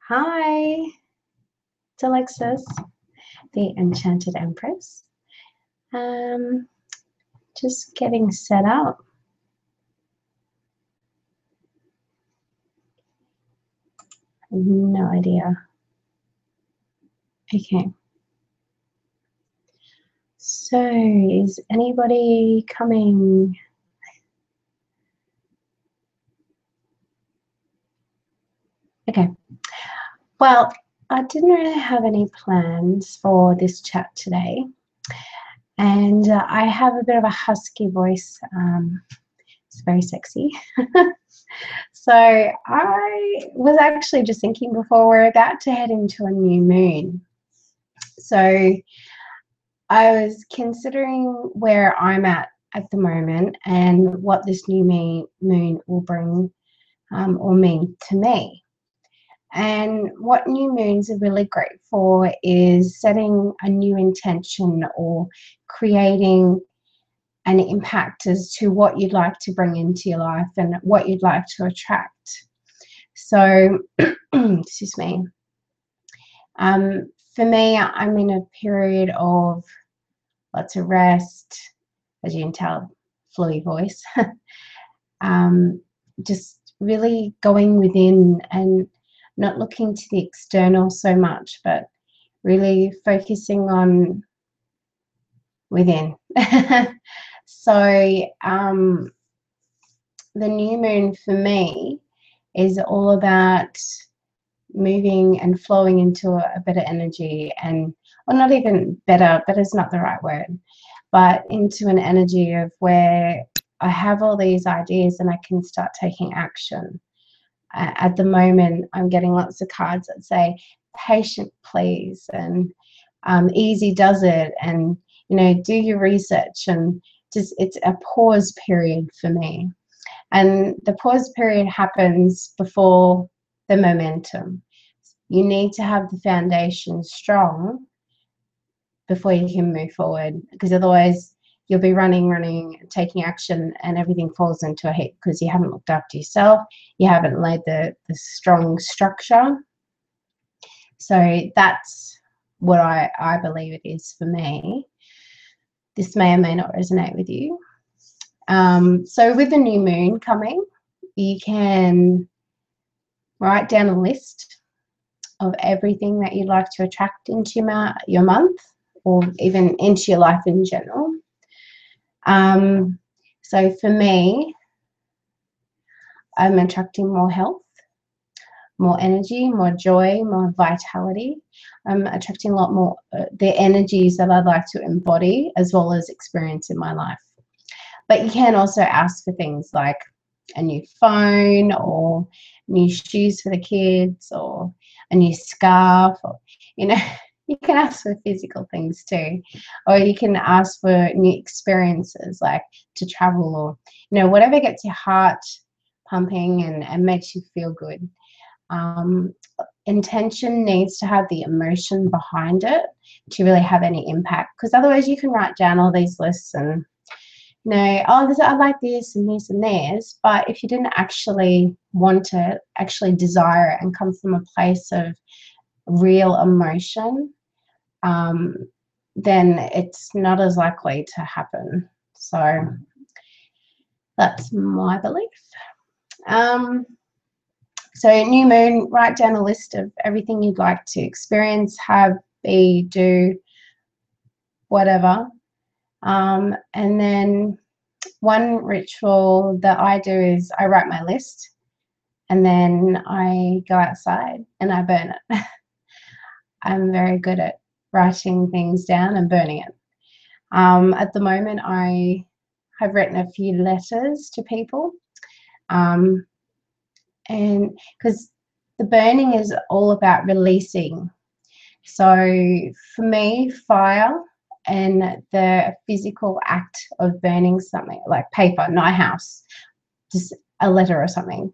Hi, it's Alexis, the Enchanted Empress. Just getting set up. No idea. Okay. So, is anybody coming? Okay. Well, I didn't really have any plans for this chat today. And I have a bit of a husky voice. It's very sexy. So I was actually just thinking before we're about to head into a new moon. So I was considering where I'm at the moment and what this new moon will bring or mean to me. And what new moons are really great for is setting a new intention or creating an impact as to what you'd like to bring into your life and what you'd like to attract. So, excuse me. For me, I'm in a period of lots of rest, as you can tell, fluey voice. Just really going within and not looking to the external so much, but really focusing on within. So the new moon for me is all about moving and flowing into a better energy, and well, not even better, is not the right word, but into an energy of where I have all these ideas and I can start taking action. At the moment, I'm getting lots of cards that say patient please, and easy does it, and do your research, and just it's a pause period for me. And the pause period happens before the momentum. You need to have the foundation strong before you can move forward, because otherwise you'll be running, taking action, and everything falls into a heap because you haven't looked after yourself, you haven't laid the strong structure. So that's what I believe it is for me. This may or may not resonate with you. So with the new moon coming, you can write down a list of everything that you'd like to attract into your month, or even into your life in general. So for me, I'm attracting more health, more energy, more joy, more vitality. I'm attracting a lot more the energies that I'd like to embody as well as experience in my life. But you can also ask for things like a new phone, or new shoes for the kids, or a new scarf, or you can ask for physical things too, or you can ask for new experiences like to travel, or whatever gets your heart pumping and makes you feel good. Intention needs to have the emotion behind it to really have any impact, because otherwise you can write down all these lists and I like this and this and this, but if you didn't actually want it, actually desire it, and come from a place of real emotion, then it's not as likely to happen. So that's my belief. So new moon, write down a list of everything you'd like to experience, have, be, do, whatever. And then one ritual that I do is I write my list and then I go outside and I burn it. I'm very good at writing things down and burning it. At the moment, I have written a few letters to people, and because the burning is all about releasing. So for me, fire and the physical act of burning something like paper, not a house, just a letter or something,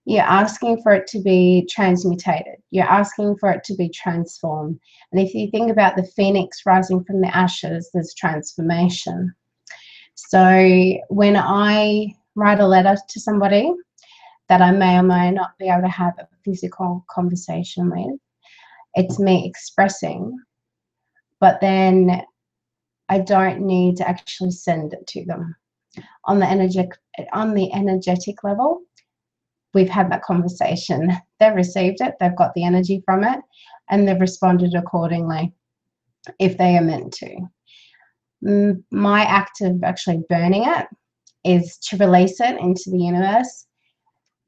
you're asking for it to be transmutated. You're asking for it to be transformed. And if you think about the phoenix rising from the ashes, there's transformation. So when I write a letter to somebody, that I may or may not be able to have a physical conversation with. It's me expressing, but then I don't need to actually send it to them. On the energetic level, we've had that conversation. They've received it, they've got the energy from it, and they've responded accordingly if they are meant to. My act of actually burning it is to release it into the universe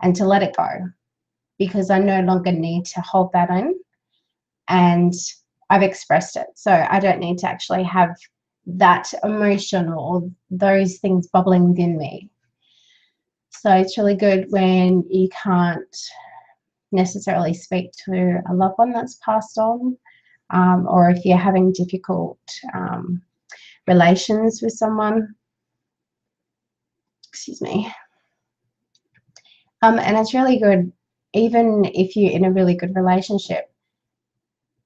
and to let it go, because I no longer need to hold that in, and I've expressed it. So I don't need to actually have that emotion or those things bubbling within me. So it's really good when you can't necessarily speak to a loved one that's passed on, or if you're having difficult relations with someone. Excuse me. And it's really good, even if you're in a really good relationship,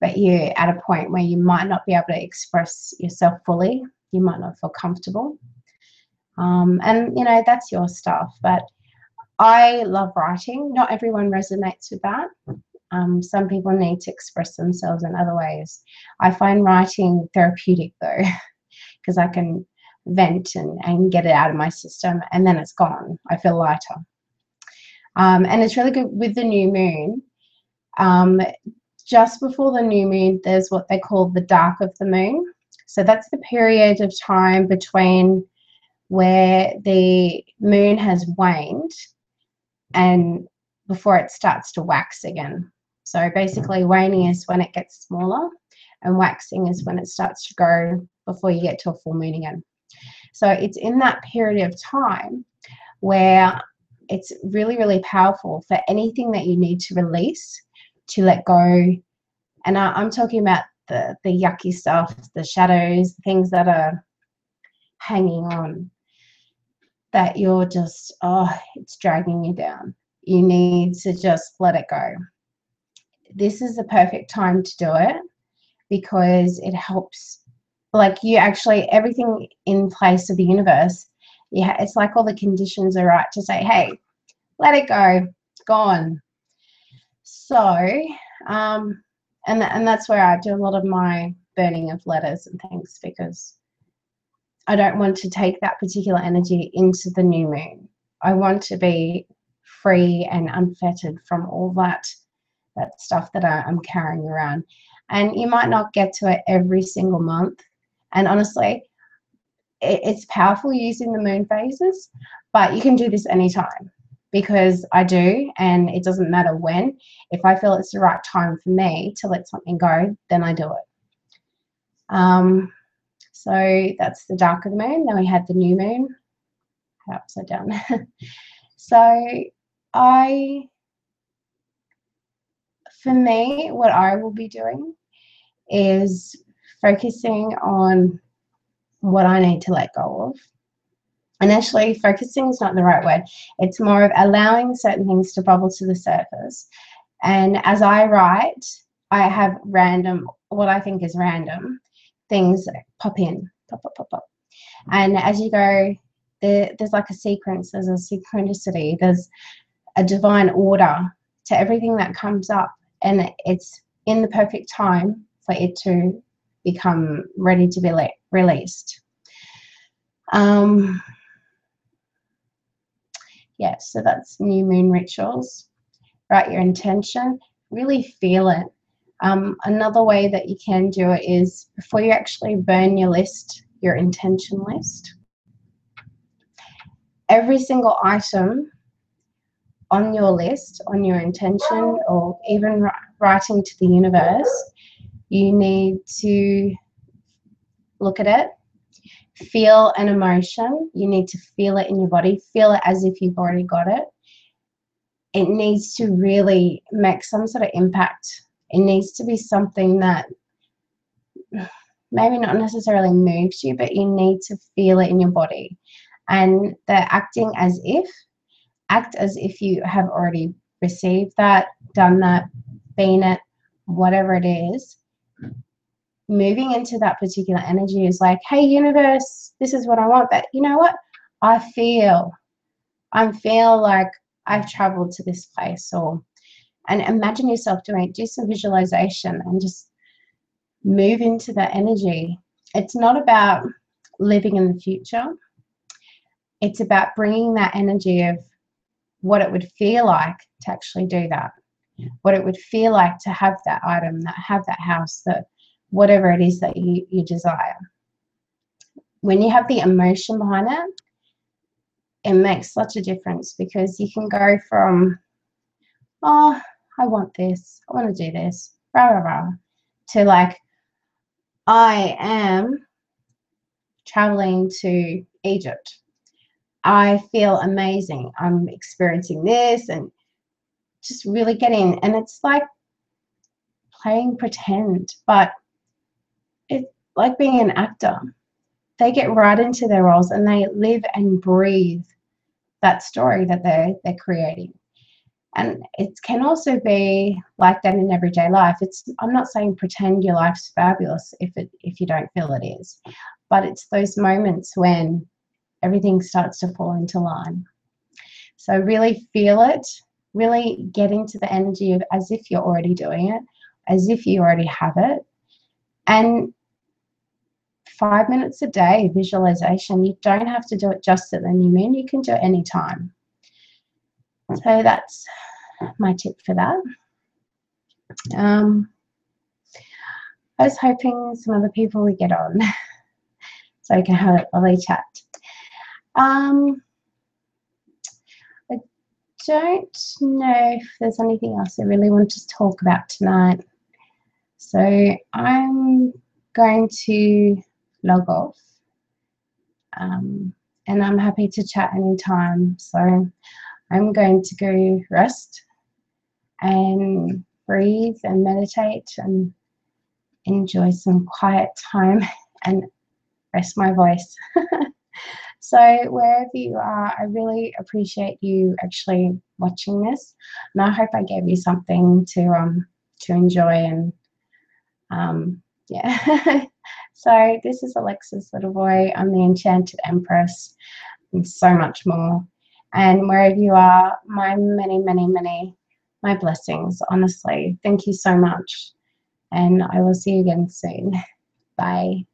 but you're at a point where you might not be able to express yourself fully. You might not feel comfortable. And, you know, that's your stuff. But I love writing. Not everyone resonates with that. Some people need to express themselves in other ways. I find writing therapeutic, though, because I can vent and get it out of my system, and then it's gone. I feel lighter. And it's really good with the new moon. Just before the new moon, there's what they call the dark of the moon. So that's the period of time between where the moon has waned and before it starts to wax again. So basically waning is when it gets smaller, and waxing is when it starts to grow before you get to a full moon again. So it's in that period of time where it's really, really powerful for anything that you need to release, to let go. And I'm talking about the yucky stuff, the shadows, things that are hanging on, that you're just, it's dragging you down. You need to just let it go. This is the perfect time to do it, because it helps, like, you actually, everything in place of the universe, yeah, it's like all the conditions are right to say, hey, let it go, it's gone. So, and that's where I do a lot of my burning of letters and things, because I don't want to take that particular energy into the new moon. I want to be free and unfettered from all that stuff that I'm carrying around. And you might not get to it every single month. And honestly, it's powerful using the moon phases, but you can do this anytime, because I do, and it doesn't matter when. If I feel it's the right time for me to let something go, then I do it. So that's the dark of the moon. Then we had the new moon. Upside down. So for me, what I will be doing is focusing on what I need to let go of. And actually, focusing is not the right word. It's more of allowing certain things to bubble to the surface. And as I write, I have random, what I think is random, things pop in, pop, pop, pop, pop. And as you go, there's like a sequence, there's a synchronicity, there's a divine order to everything that comes up. And it's in the perfect time for it to become ready to be released. Yeah, so that's new moon rituals. Write your intention, really feel it. Another way that you can do it is, before you actually burn your list, your intention list, every single item on your list, on your intention, or even writing to the universe, you need to look at it, feel an emotion. You need to feel it in your body, feel it as if you've already got it. It needs to really make some sort of impact. It needs to be something that maybe not necessarily moves you, but you need to feel it in your body. And the acting as if, act as if you have already received that, done that, been it, whatever it is. Moving into that particular energy is like, hey, universe, this is what I want. But you know what? I feel like I've traveled to this place, or and imagine yourself doing it. Do some visualization and just move into that energy. It's not about living in the future. It's about bringing that energy of what it would feel like to actually do that, what it would feel like to have that item, that have that house, that whatever it is that you desire. When you have the emotion behind it, it makes such a difference, because you can go from, oh, I want this, I want to do this, rah, rah, rah, to like, I am traveling to Egypt. I feel amazing. I'm experiencing this, and just really getting, and it's like playing pretend, but it's like being an actor. They get right into their roles and they live and breathe that story that they're creating. And it can also be like that in everyday life. I'm not saying pretend your life's fabulous if you don't feel it is, but it's those moments when everything starts to fall into line. So really feel it, really get into the energy of as if you're already doing it, as if you already have it. And 5 minutes a day visualization. You don't have to do it just at the new moon. You can do it anytime. So that's my tip for that. I was hoping some other people would get on so I can have a lovely chat. I don't know if there's anything else I really want to talk about tonight. So I'm going to log off. And I'm happy to chat anytime. So I'm going to go rest and breathe and meditate and enjoy some quiet time and rest my voice. So wherever you are, I really appreciate you actually watching this, and I hope I gave you something to enjoy. And yeah. So this is Alexa's little boy. I'm the Enchanted Empress, and so much more. And wherever you are, my my blessings, honestly. Thank you so much. And I will see you again soon. Bye.